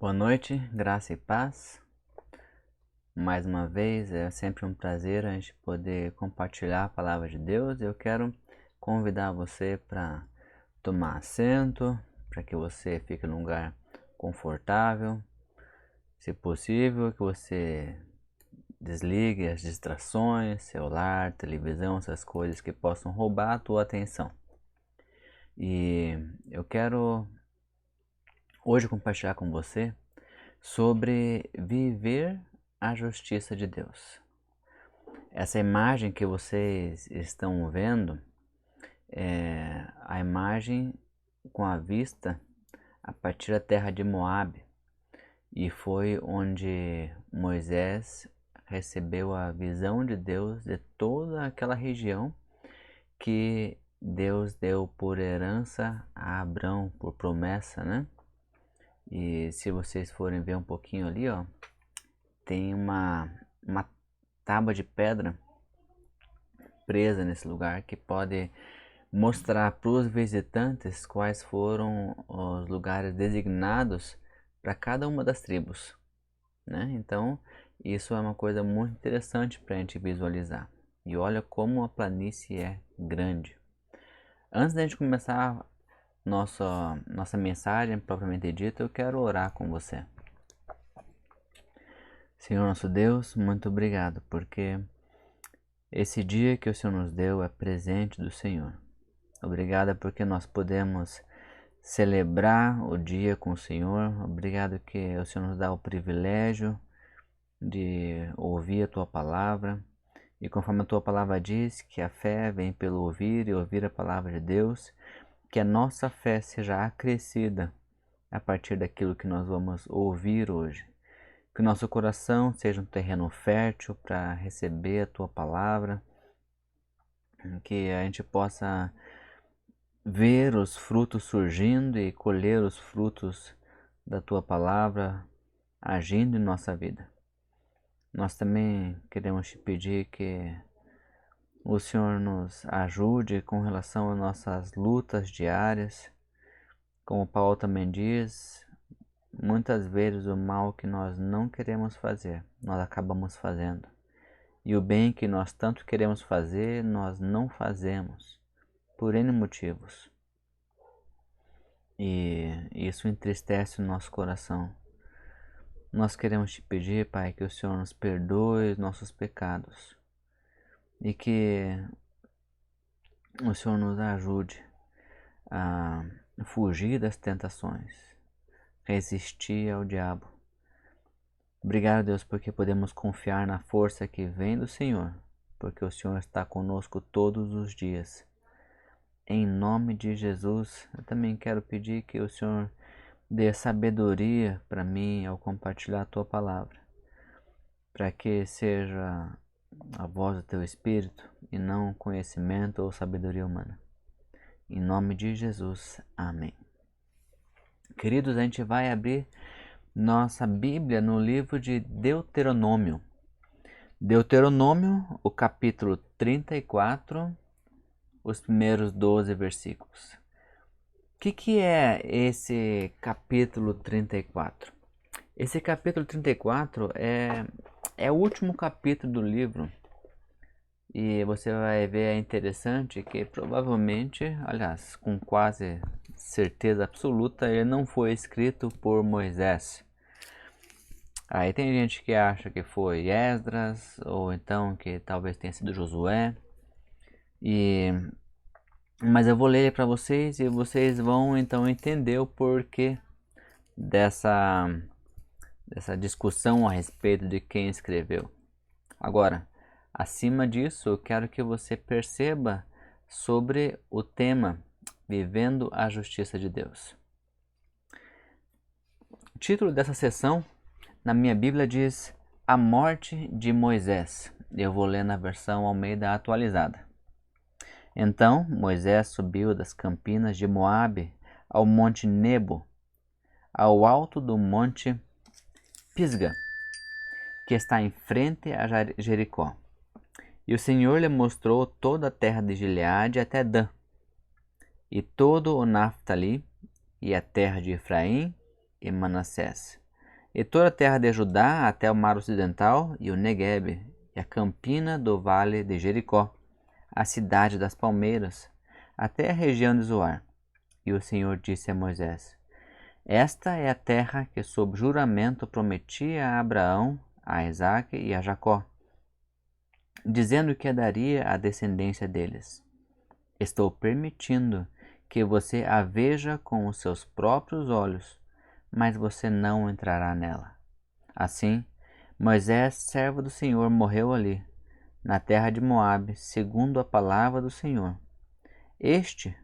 Boa noite, graça e paz. Mais uma vez, é sempre um prazer a gente poder compartilhar a palavra de Deus. Eu quero convidar você para tomar assento, para que você fique num lugar confortável. Se possível, que você desligue as distrações, celular, televisão, essas coisas que possam roubar a tua atenção. E eu quero hoje compartilhar com você sobre viver a justiça de Deus. Essa imagem que vocês estão vendo é a imagem com a vista a partir da terra de Moabe, e foi onde Moisés recebeu a visão de Deus de toda aquela região que Deus deu por herança a Abrão, por promessa, né? E se vocês forem ver um pouquinho ali, ó, tem uma tábua de pedra presa nesse lugar que pode mostrar para os visitantes quais foram os lugares designados para cada uma das tribos, né? Então, isso é uma coisa muito interessante para a gente visualizar. E olha como a planície é grande. Antes da gente começar nossa mensagem propriamente dita, eu quero orar com você. Senhor nosso Deus, muito obrigado, porque esse dia que o Senhor nos deu é presente do Senhor. Obrigado porque nós podemos celebrar o dia com o Senhor. Obrigado que o Senhor nos dá o privilégio de ouvir a Tua Palavra. E conforme a Tua Palavra diz, que a fé vem pelo ouvir e ouvir a Palavra de Deus, que a nossa fé seja acrescida a partir daquilo que nós vamos ouvir hoje. Que o nosso coração seja um terreno fértil para receber a Tua Palavra, que a gente possa ver os frutos surgindo e colher os frutos da Tua Palavra agindo em nossa vida. Nós também queremos te pedir que o Senhor nos ajude com relação às nossas lutas diárias. Como Paulo também diz, muitas vezes o mal que nós não queremos fazer, nós acabamos fazendo. E o bem que nós tanto queremos fazer, nós não fazemos, por N motivos. E isso entristece o nosso coração. Nós queremos te pedir, Pai, que o Senhor nos perdoe os nossos pecados e que o Senhor nos ajude a fugir das tentações, resistir ao diabo. Obrigado, Deus, porque podemos confiar na força que vem do Senhor, porque o Senhor está conosco todos os dias. Em nome de Jesus, eu também quero pedir que o Senhor dê sabedoria para mim ao compartilhar a Tua Palavra, para que seja a voz do Teu Espírito e não conhecimento ou sabedoria humana. Em nome de Jesus, amém. Queridos, a gente vai abrir nossa Bíblia no livro de Deuteronômio. Deuteronômio, o capítulo 34, os primeiros 12 versículos. O que é esse capítulo 34? Esse capítulo 34 é o último capítulo do livro. E você vai ver, é interessante que provavelmente, aliás, com quase certeza absoluta, ele não foi escrito por Moisés. Aí tem gente que acha que foi Esdras, ou então que talvez tenha sido Josué. Mas eu vou ler ele para vocês e vocês vão então entender o porquê dessa discussão a respeito de quem escreveu. Agora, acima disso, eu quero que você perceba sobre o tema Vivendo a Justiça de Deus. O título dessa sessão na minha Bíblia diz A Morte de Moisés. Eu vou ler na versão Almeida atualizada. Então Moisés subiu das campinas de Moabe ao monte Nebo, ao alto do monte Pisga, que está em frente a Jericó. E o Senhor lhe mostrou toda a terra de Gileade até Dan, e todo o Naftali, e a terra de Efraim e Manassés, e toda a terra de Judá até o mar ocidental e o Neguebe, e a campina do vale de Jericó, a cidade das palmeiras, até a região de Zoar. E o Senhor disse a Moisés: Esta é a terra que sob juramento prometi a Abraão, a Isaque e a Jacó, dizendo que a daria à descendência deles. Estou permitindo que você a veja com os seus próprios olhos, mas você não entrará nela. Assim, Moisés, servo do Senhor, morreu ali, na terra de Moabe, segundo a palavra do Senhor. Este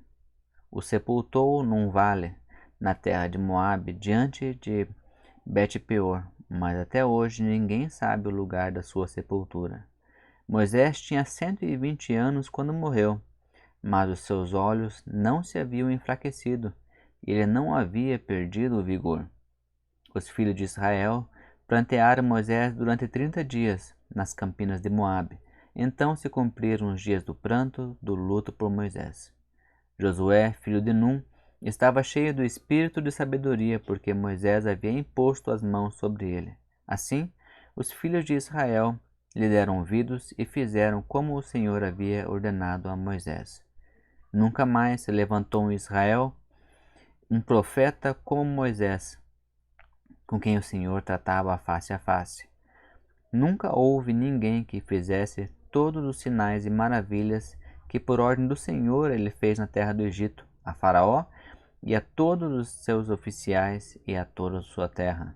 o sepultou num vale, na terra de Moabe, diante de Bet-peor, mas até hoje ninguém sabe o lugar da sua sepultura. Moisés tinha 120 anos quando morreu, mas os seus olhos não se haviam enfraquecido, e ele não havia perdido o vigor. Os filhos de Israel plantearam Moisés durante 30 dias nas campinas de Moabe. Então se cumpriram os dias do pranto, do luto por Moisés. Josué, filho de Num, estava cheio do espírito de sabedoria, porque Moisés havia imposto as mãos sobre ele. Assim, os filhos de Israel lhe deram ouvidos e fizeram como o Senhor havia ordenado a Moisés. Nunca mais se levantou em Israel um profeta como Moisés, com quem o Senhor tratava face a face. Nunca houve ninguém que fizesse todos os sinais e maravilhas que por ordem do Senhor ele fez na terra do Egito, a Faraó e a todos os seus oficiais e a toda a sua terra.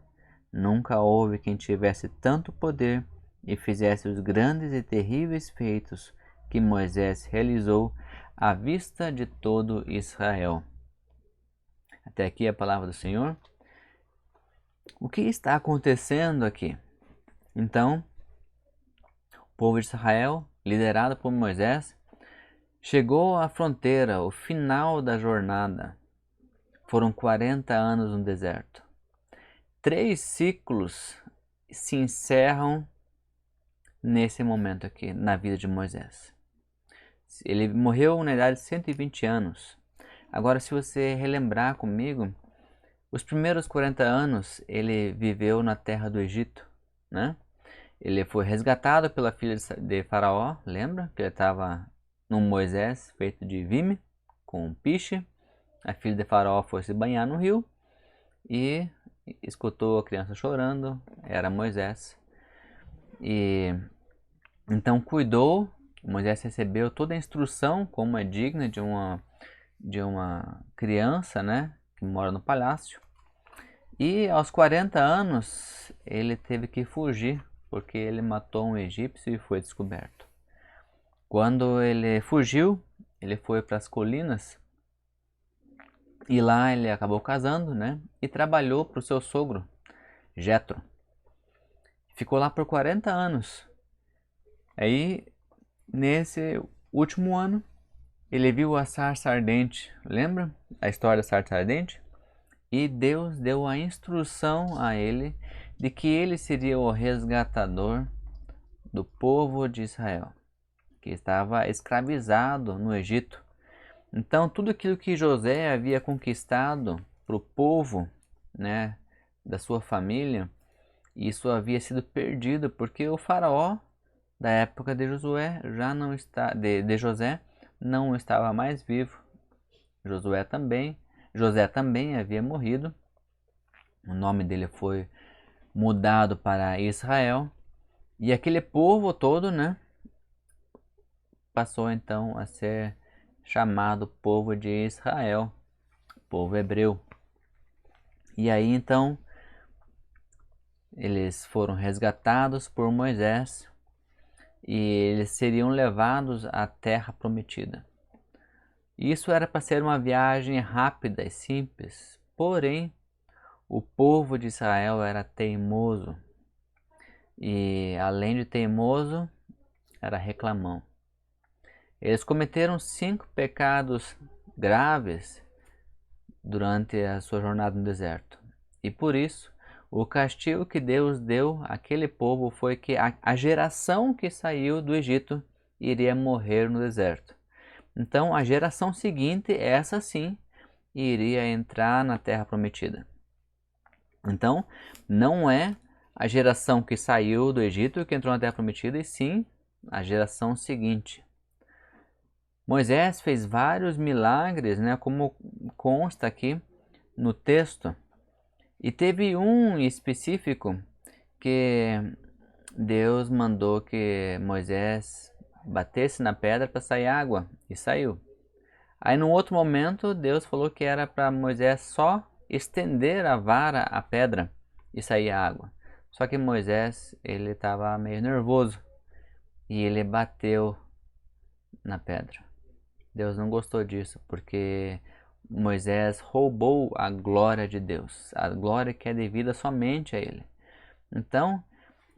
Nunca houve quem tivesse tanto poder e fizesse os grandes e terríveis feitos que Moisés realizou à vista de todo Israel. Até aqui a palavra do Senhor. O que está acontecendo aqui? Então, o povo de Israel, liderado por Moisés, chegou à fronteira, o final da jornada. Foram 40 anos no deserto. 3 ciclos se encerram nesse momento aqui, na vida de Moisés. Ele morreu na idade de 120 anos. Agora, se você relembrar comigo, os primeiros 40 anos ele viveu na terra do Egito, né? Ele foi resgatado pela filha de Faraó, lembra? Que ele estava num Moisés feito de vime, com piche. A filha de Faraó foi se banhar no rio e escutou a criança chorando, era Moisés. E então cuidou, Moisés recebeu toda a instrução como é digna de uma criança, né, que mora no palácio. E aos 40 anos ele teve que fugir, porque ele matou um egípcio e foi descoberto. Quando ele fugiu, ele foi para as colinas e lá ele acabou casando, né? E trabalhou para o seu sogro, Jetro. Ficou lá por 40 anos. Aí, nesse último ano, ele viu a sarça ardente. Lembra a história da sarça ardente? E Deus deu a instrução a ele de que ele seria o resgatador do povo de Israel, que estava escravizado no Egito. Então, tudo aquilo que José havia conquistado para o povo, né, da sua família, isso havia sido perdido porque o faraó da época de Josué de José não estava mais vivo. José também havia morrido. O nome dele foi mudado para Israel e aquele povo todo, né, passou então a ser chamado povo de Israel, povo hebreu. E aí então eles foram resgatados por Moisés e eles seriam levados à terra prometida. Isso era para ser uma viagem rápida e simples, porém o povo de Israel era teimoso e, além de teimoso, era reclamão. Eles cometeram 5 pecados graves durante a sua jornada no deserto. E por isso, o castigo que Deus deu àquele povo foi que a geração que saiu do Egito iria morrer no deserto. Então, a geração seguinte, essa sim, iria entrar na terra prometida. Então, não é a geração que saiu do Egito que entrou na Terra Prometida, e sim a geração seguinte. Moisés fez vários milagres, né, como consta aqui no texto, e teve um específico que Deus mandou que Moisés batesse na pedra para sair água, e saiu. Aí, num outro momento, Deus falou que era para Moisés só estender a vara à pedra e sair água. Só que Moisés, ele estava meio nervoso e ele bateu na pedra. Deus não gostou disso, porque Moisés roubou a glória de Deus, a glória que é devida somente a ele. Então,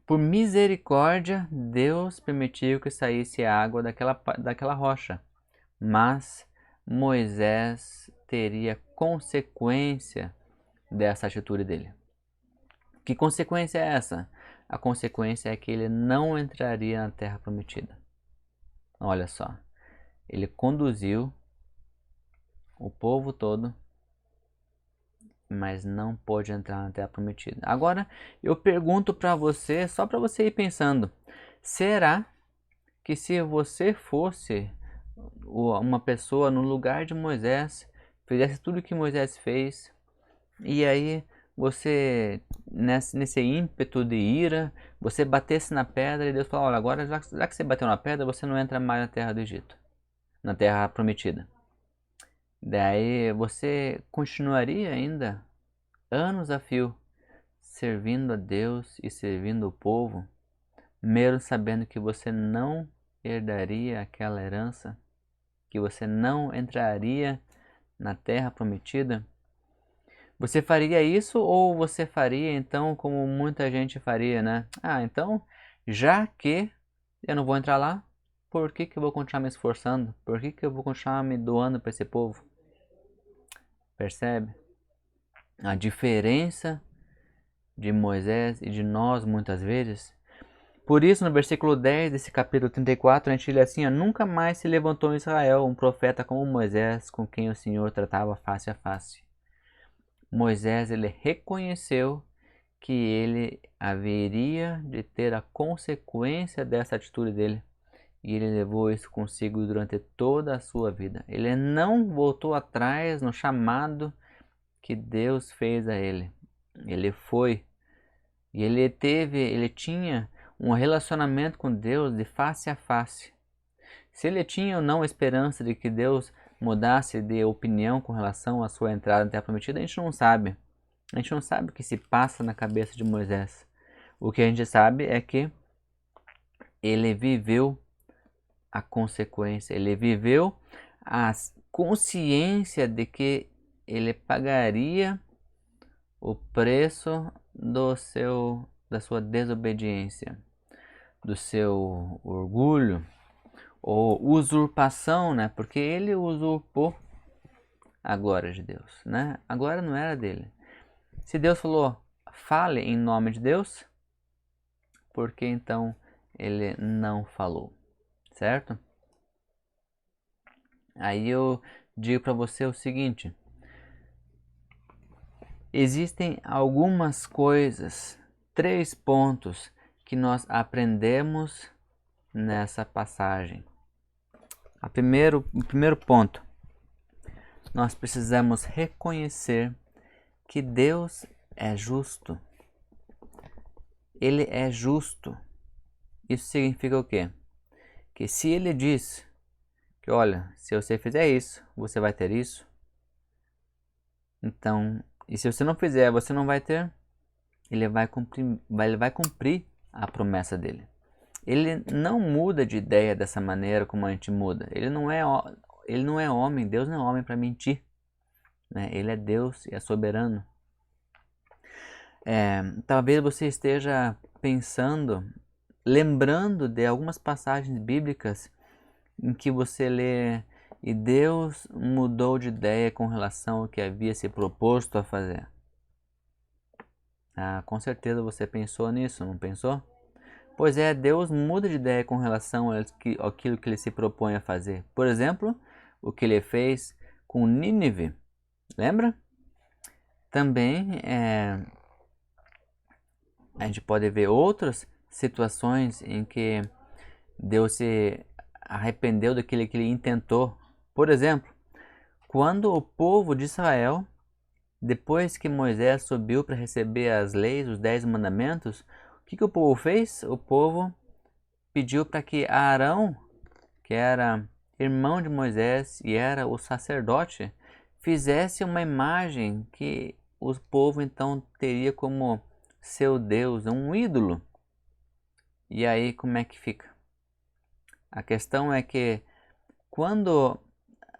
por misericórdia, Deus permitiu que saísse água daquela rocha, mas Moisés teria consequência dessa atitude dele. Que consequência é essa? A consequência é que ele não entraria na terra prometida. Olha só, ele conduziu o povo todo, mas não pôde entrar na terra prometida. Agora, eu pergunto para você, só para você ir pensando, será que se você fosse uma pessoa no lugar de Moisés, fizesse tudo o que Moisés fez, e aí você, nesse ímpeto de ira, você batesse na pedra e Deus falou, olha, agora já que você bateu na pedra, você não entra mais na terra do Egito, na terra prometida. Daí você continuaria ainda anos a fio servindo a Deus e servindo o povo, mesmo sabendo que você não herdaria aquela herança, que você não entraria na terra prometida? Você faria isso, ou você faria então como muita gente faria, né? Ah, então, já que eu não vou entrar lá, por que eu vou continuar me esforçando? Por que eu vou continuar me doando para esse povo? Percebe a diferença de Moisés e de nós muitas vezes? Por isso, no versículo 10 desse capítulo 34, a gente lê assim: nunca mais se levantou em Israel um profeta como Moisés, com quem o Senhor tratava face a face. Moisés, ele reconheceu que ele haveria de ter a consequência dessa atitude dele, e ele levou isso consigo durante toda a sua vida. Ele não voltou atrás no chamado que Deus fez a ele. Ele foi, e ele tinha um relacionamento com Deus de face a face. Se ele tinha ou não esperança de que Deus mudasse de opinião com relação à sua entrada na Terra Prometida, a gente não sabe. A gente não sabe o que se passa na cabeça de Moisés. O que a gente sabe é que ele viveu a consequência, ele viveu a consciência de que ele pagaria o preço da sua desobediência, do seu orgulho ou usurpação, né? Porque ele usurpou a glória de Deus, né? A glória não era dele. Se Deus falou, fale em nome de Deus, por que então ele não falou, certo? Aí eu digo para você o seguinte: existem algumas coisas, 3 pontos que nós aprendemos nessa passagem. O primeiro ponto, nós precisamos reconhecer que Deus é justo. Ele é justo. Isso significa o quê? Que se ele diz que, olha, se você fizer isso, você vai ter isso. Então, e se você não fizer, você não vai ter. Ele vai cumprir a promessa dele. Ele não muda de ideia dessa maneira como a gente muda. Ele não é homem, Deus não é homem para mentir. Né? Ele é Deus e é soberano. Talvez você esteja pensando, lembrando de algumas passagens bíblicas em que você lê e Deus mudou de ideia com relação ao que havia se proposto a fazer. Ah, com certeza você pensou nisso, não pensou? Pois é, Deus muda de ideia com relação àquilo que ele se propõe a fazer. Por exemplo, o que ele fez com Nínive, lembra? Também a gente pode ver outras situações em que Deus se arrependeu daquilo que ele intentou. Por exemplo, quando o povo de Israel, depois que Moisés subiu para receber as leis, os 10 mandamentos, o que o povo fez? O povo pediu para que Arão, que era irmão de Moisés e era o sacerdote, fizesse uma imagem que o povo então teria como seu Deus, um ídolo. E aí como é que fica? A questão é que quando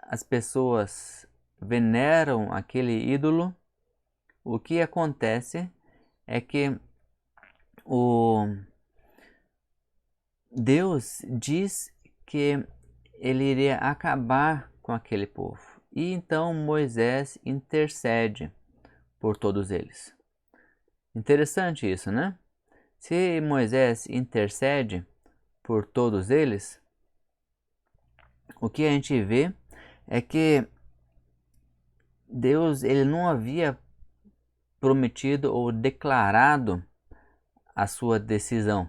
as pessoas veneram aquele ídolo, o que acontece é que o Deus diz que ele iria acabar com aquele povo. E então Moisés intercede por todos eles. Interessante isso, né? Se Moisés intercede por todos eles, o que a gente vê é que Deus ele não havia prometido ou declarado a sua decisão.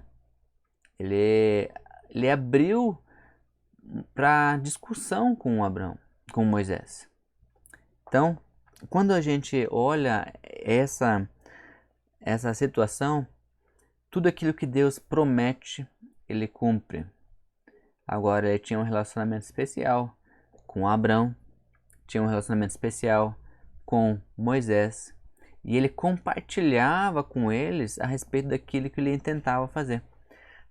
Ele abriu para discussão com Abraão, com Moisés. Então, quando a gente olha essa situação, tudo aquilo que Deus promete, ele cumpre. Agora, ele tinha um relacionamento especial com Abraão, tinha um relacionamento especial com Moisés, e ele compartilhava com eles a respeito daquilo que ele tentava fazer.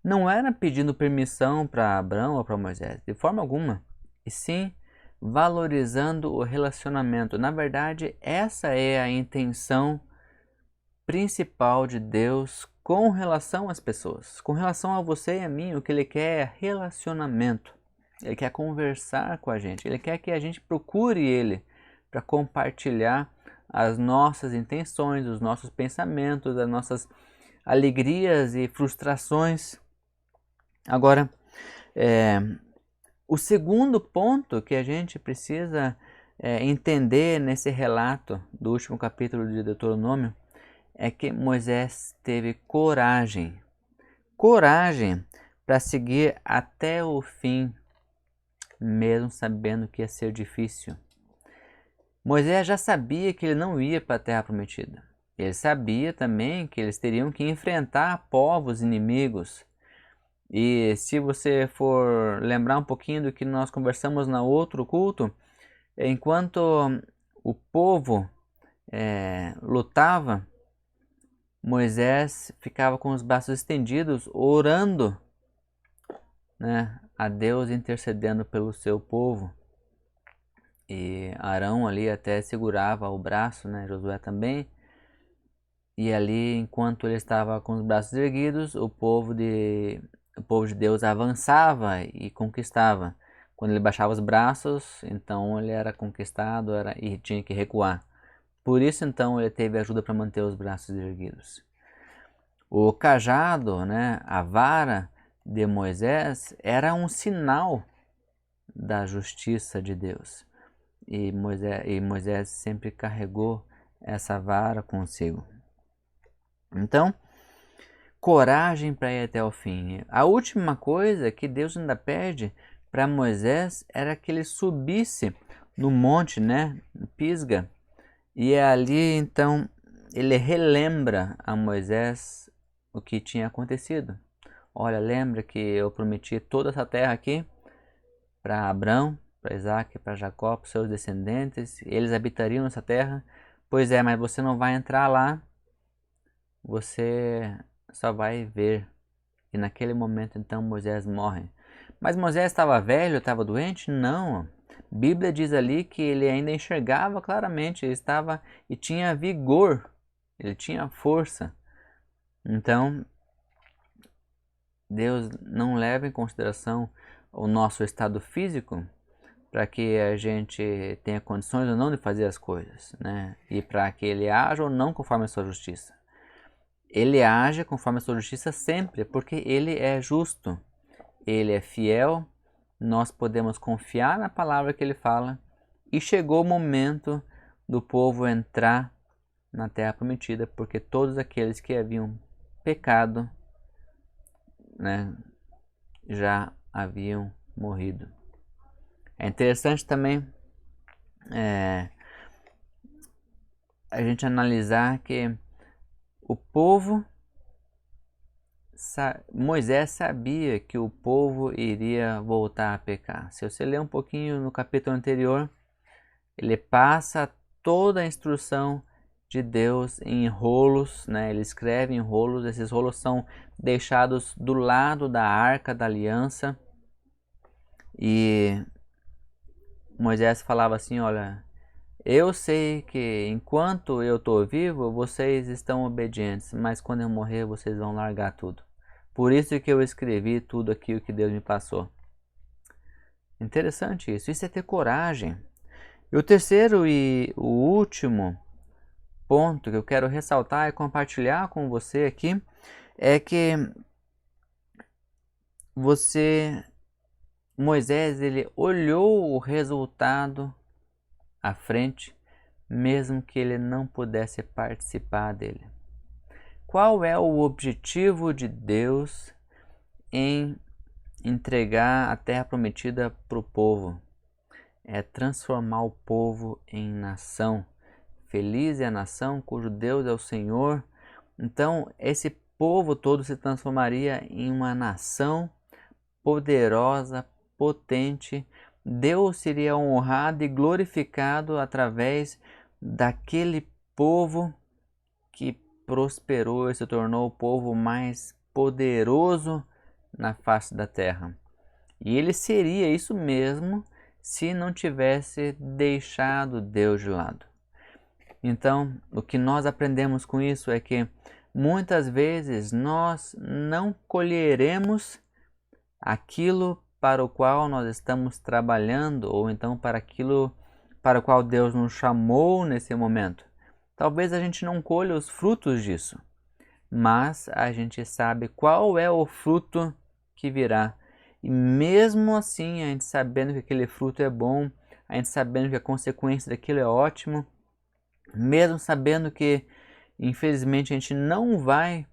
Não era pedindo permissão para Abraão ou para Moisés, de forma alguma, e sim valorizando o relacionamento. Na verdade, essa é a intenção principal de Deus com relação às pessoas. Com relação a você e a mim, o que Ele quer é relacionamento. Ele quer conversar com a gente. Ele quer que a gente procure Ele para compartilhar as nossas intenções, os nossos pensamentos, as nossas alegrias e frustrações. Agora, o segundo ponto que a gente precisa entender nesse relato do último capítulo de Deuteronômio é que Moisés teve coragem. Coragem para seguir até o fim, mesmo sabendo que ia ser difícil. Moisés já sabia que ele não ia para a Terra Prometida. Ele sabia também que eles teriam que enfrentar povos inimigos. E se você for lembrar um pouquinho do que nós conversamos no outro culto, enquanto o povo lutava, Moisés ficava com os braços estendidos, orando, né, a Deus, intercedendo pelo seu povo. E Arão ali até segurava o braço, né, Josué também. E ali, enquanto ele estava com os braços erguidos, o povo de Deus avançava e conquistava. Quando ele baixava os braços, então ele era conquistado e tinha que recuar. Por isso, então, ele teve ajuda para manter os braços erguidos. O cajado, né, a vara de Moisés, era um sinal da justiça de Deus. E Moisés sempre carregou essa vara consigo. Então, coragem para ir até o fim. A última coisa que Deus ainda pede para Moisés era que ele subisse no monte, né, Pisga, e ali então ele relembra a Moisés o que tinha acontecido. Olha, lembra que eu prometi toda essa terra aqui para Abraão, para Isaac, para Jacó, para os seus descendentes, eles habitariam nessa terra. Pois é, mas você não vai entrar lá, você só vai ver. E naquele momento então Moisés morre. Mas Moisés estava velho, estava doente? Não. A Bíblia diz ali que ele ainda enxergava claramente, ele estava e tinha vigor, ele tinha força. Então, Deus não leva em consideração o nosso estado físico para que a gente tenha condições ou não de fazer as coisas, né? E para que ele haja ou não conforme a sua justiça. Ele age conforme a sua justiça sempre, porque ele é justo, ele é fiel, nós podemos confiar na palavra que ele fala, e chegou o momento do povo entrar na terra prometida, porque todos aqueles que haviam pecado, né, já haviam morrido. É interessante também a gente analisar que o povo, Moisés sabia que o povo iria voltar a pecar. Se você ler um pouquinho no capítulo anterior, ele passa toda a instrução de Deus em rolos, né? Ele escreve em rolos, esses rolos são deixados do lado da Arca da Aliança. E Moisés falava assim, olha, eu sei que enquanto eu estou vivo, vocês estão obedientes, mas quando eu morrer, vocês vão largar tudo. Por isso que eu escrevi tudo aquilo que Deus me passou. Interessante isso. Isso é ter coragem. E o terceiro e o último ponto que eu quero ressaltar e compartilhar com você aqui é que Moisés, ele olhou o resultado à frente, mesmo que ele não pudesse participar dele. Qual é o objetivo de Deus em entregar a terra prometida para o povo? É transformar o povo em nação. Feliz é a nação cujo Deus é o Senhor. Então, esse povo todo se transformaria em uma nação poderosa, potente. Deus seria honrado e glorificado através daquele povo que prosperou e se tornou o povo mais poderoso na face da terra. E ele seria isso mesmo se não tivesse deixado Deus de lado. Então, o que nós aprendemos com isso é que muitas vezes nós não colheremos aquilo para o qual nós estamos trabalhando, ou então para aquilo para o qual Deus nos chamou nesse momento. Talvez a gente não colha os frutos disso, mas a gente sabe qual é o fruto que virá. E mesmo assim, a gente sabendo que aquele fruto é bom, a gente sabendo que a consequência daquilo é ótimo, mesmo sabendo que infelizmente a gente não vai,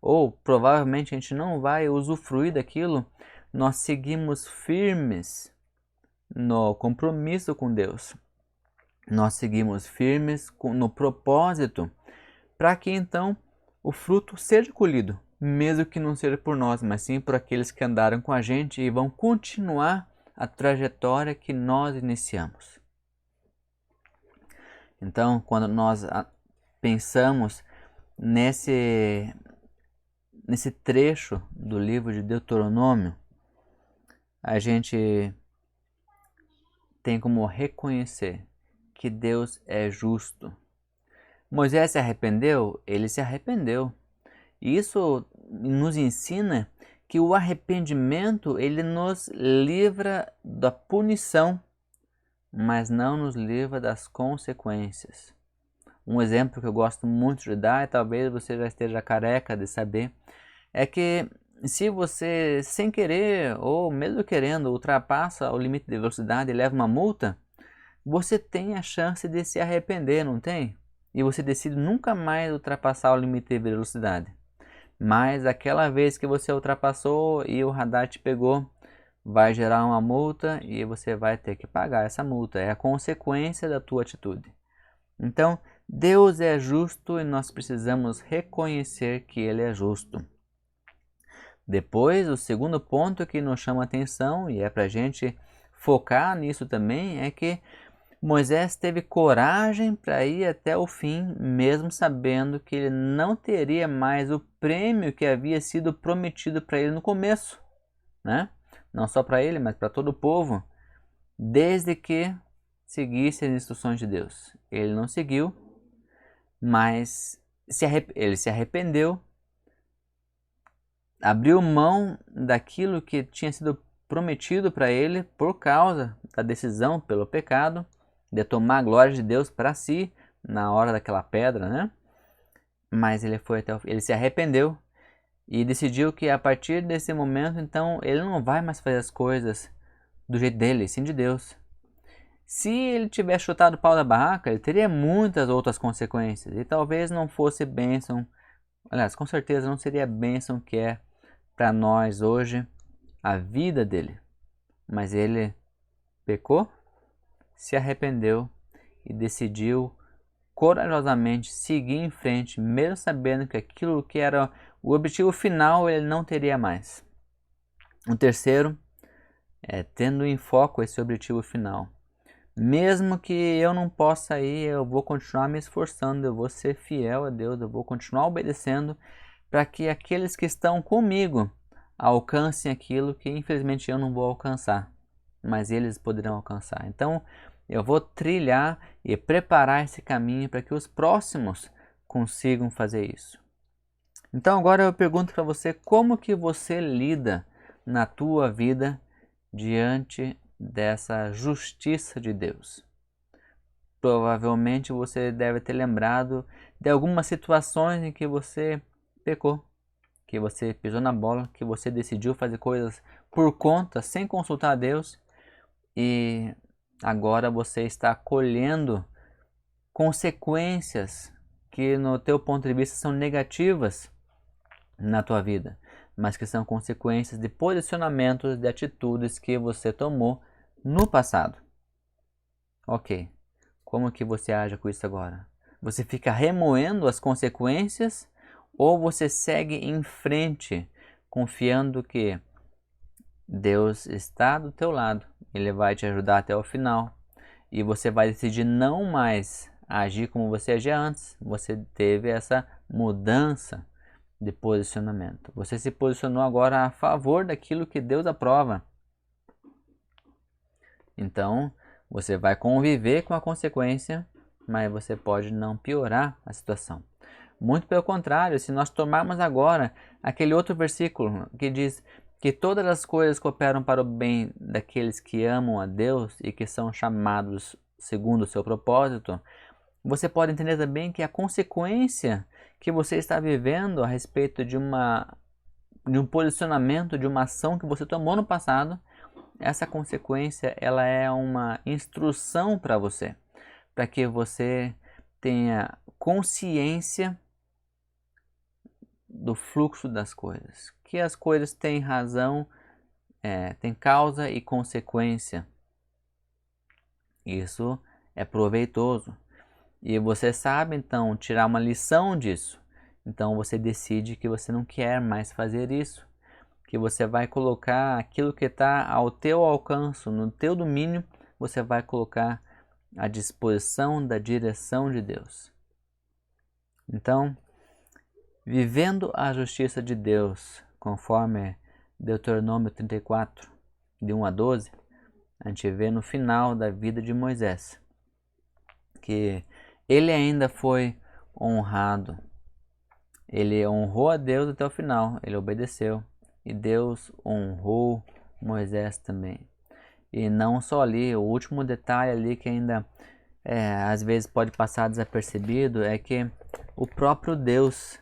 ou provavelmente a gente não vai usufruir daquilo, nós seguimos firmes no compromisso com Deus. Nós seguimos firmes no propósito para que então o fruto seja colhido, mesmo que não seja por nós, mas sim por aqueles que andaram com a gente e vão continuar a trajetória que nós iniciamos. Então, quando nós pensamos nesse trecho do livro de Deuteronômio, a gente tem como reconhecer que Deus é justo. Moisés se arrependeu? Ele se arrependeu. E isso nos ensina que o arrependimento ele nos livra da punição, mas não nos livra das consequências. Um exemplo que eu gosto muito de dar, e talvez você já esteja careca de saber, é que se você sem querer ou mesmo querendo ultrapassa o limite de velocidade e leva uma multa, você tem a chance de se arrepender, não tem? E você decide nunca mais ultrapassar o limite de velocidade. Mas aquela vez que você ultrapassou e o radar te pegou, vai gerar uma multa e você vai ter que pagar essa multa. É a consequência da tua atitude. Então, Deus é justo e nós precisamos reconhecer que Ele é justo. Depois, o segundo ponto que nos chama a atenção, e é para a gente focar nisso também, é que Moisés teve coragem para ir até o fim, mesmo sabendo que ele não teria mais o prêmio que havia sido prometido para ele no começo, né? Não só para ele, mas para todo o povo, desde que seguisse as instruções de Deus. Ele não seguiu, mas ele se arrependeu, abriu mão daquilo que tinha sido prometido para ele por causa da decisão pelo pecado, de tomar a glória de Deus para si na hora daquela pedra, né? Mas ele foi até ele se arrependeu e decidiu que a partir desse momento, então, ele não vai mais fazer as coisas do jeito dele, sim de Deus. Se ele tivesse chutado o pau da barraca, ele teria muitas outras consequências e talvez não fosse bênção aliás, com certeza não seria a bênção que é para nós hoje a vida dele. Mas ele pecou, se arrependeu e decidiu corajosamente seguir em frente, mesmo sabendo que aquilo que era o objetivo final ele não teria mais. O terceiro é tendo em foco esse objetivo final. Mesmo que eu não possa ir, eu vou continuar me esforçando, eu vou ser fiel a Deus, eu vou continuar obedecendo para que aqueles que estão comigo alcancem aquilo que infelizmente eu não vou alcançar, mas eles poderão alcançar. Então, eu vou trilhar e preparar esse caminho para que os próximos consigam fazer isso. Então, agora eu pergunto para você, como que você lida na tua vida diante dessa justiça de Deus? Provavelmente você deve ter lembrado de algumas situações em que você pecou, que você pisou na bola, que você decidiu fazer coisas por conta, sem consultar a Deus, e agora você está colhendo consequências que no teu ponto de vista são negativas na tua vida, mas que são consequências de posicionamentos, de atitudes que você tomou no passado. Ok, como que você age com isso agora? Você fica remoendo as consequências ou você segue em frente, confiando que Deus está do teu lado, Ele vai te ajudar até o final e você vai decidir não mais agir como você agia antes. Você teve essa mudança de posicionamento. Você se posicionou agora a favor daquilo que Deus aprova. Então, você vai conviver com a consequência, mas você pode não piorar a situação. Muito pelo contrário, se nós tomarmos agora aquele outro versículo que diz que todas as coisas cooperam para o bem daqueles que amam a Deus e que são chamados segundo o seu propósito, você pode entender também que a consequência que você está vivendo a respeito de um posicionamento, de uma ação que você tomou no passado, essa consequência ela é uma instrução para você, para que você tenha consciência do fluxo das coisas, que as coisas têm razão, têm causa e consequência. Isso é proveitoso. E você sabe então tirar uma lição disso. Então você decide que você não quer mais fazer isso, que você vai colocar aquilo que está ao teu alcance, no teu domínio, você vai colocar à disposição da direção de Deus. Então, vivendo a justiça de Deus, conforme Deuteronômio 34, de 1 a 12, a gente vê no final da vida de Moisés, que ele ainda foi honrado. Ele honrou a Deus até o final, ele obedeceu. E Deus honrou Moisés também. E não só ali, o último detalhe ali que ainda às vezes pode passar desapercebido é que o próprio Deus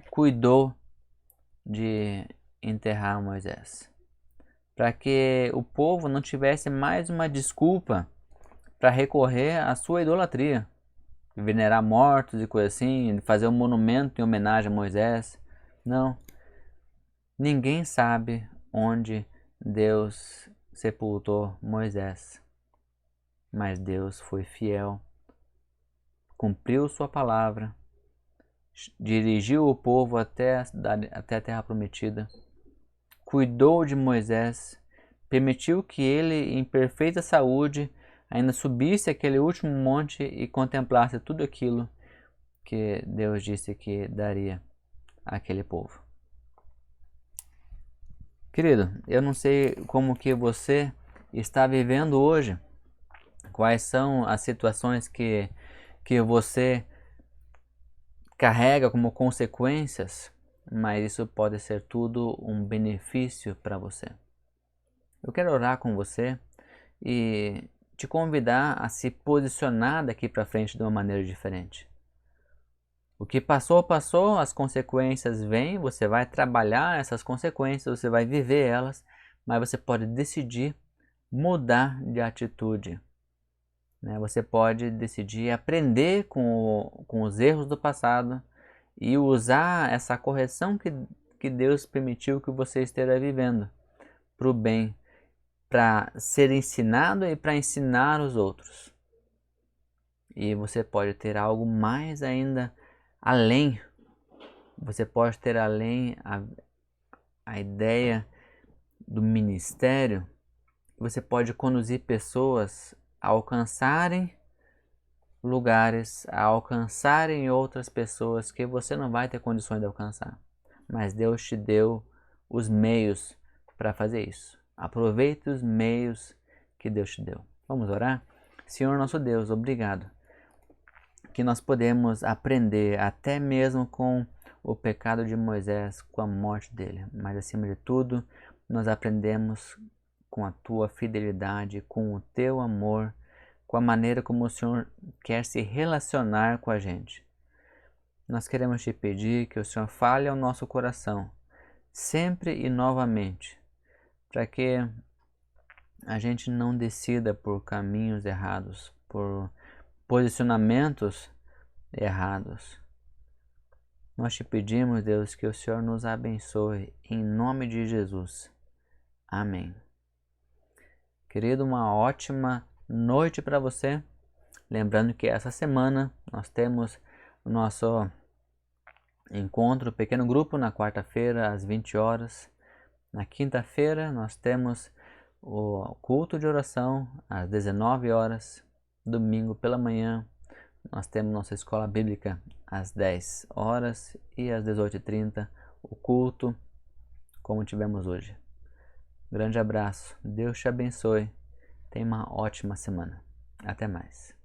cuidou de enterrar Moisés, para que o povo não tivesse mais uma desculpa para recorrer à sua idolatria, venerar mortos e coisa assim, fazer um monumento em homenagem a Moisés. Não. Ninguém sabe onde Deus sepultou Moisés, mas Deus foi fiel, cumpriu sua palavra, dirigiu o povo até a terra prometida, cuidou de Moisés, permitiu que ele, em perfeita saúde, ainda subisse aquele último monte e contemplasse tudo aquilo que Deus disse que daria àquele povo. Querido, eu não sei como que você está vivendo hoje, quais são as situações que você carrega como consequências, mas isso pode ser tudo um benefício para você. Eu quero orar com você e te convidar a se posicionar daqui para frente de uma maneira diferente. O que passou, passou, as consequências vêm, você vai trabalhar essas consequências, você vai viver elas, mas você pode decidir mudar de atitude. Você pode decidir aprender com os erros do passado e usar essa correção que Deus permitiu que você esteja vivendo para o bem, para ser ensinado e para ensinar os outros. E você pode ter algo mais ainda além. Você pode ter além a ideia do ministério. Você pode conduzir pessoas a alcançarem lugares, a alcançarem outras pessoas que você não vai ter condições de alcançar. Mas Deus te deu os meios para fazer isso. Aproveite os meios que Deus te deu. Vamos orar? Senhor nosso Deus, obrigado que nós podemos aprender até mesmo com o pecado de Moisés, com a morte dele. Mas acima de tudo, nós aprendemos com a tua fidelidade, com o teu amor, com a maneira como o Senhor quer se relacionar com a gente. Nós queremos te pedir que o Senhor fale ao nosso coração, sempre e novamente, para que a gente não decida por caminhos errados, por posicionamentos errados. Nós te pedimos, Deus, que o Senhor nos abençoe, em nome de Jesus. Amém. Querido, uma ótima noite para você. Lembrando que essa semana nós temos o nosso encontro, pequeno grupo, na quarta-feira às 20 horas. Na quinta-feira nós temos o culto de oração às 19 horas. Domingo pela manhã nós temos nossa escola bíblica às 10 horas e às 18h30 o culto como tivemos hoje. Grande abraço, Deus te abençoe, tenha uma ótima semana. Até mais.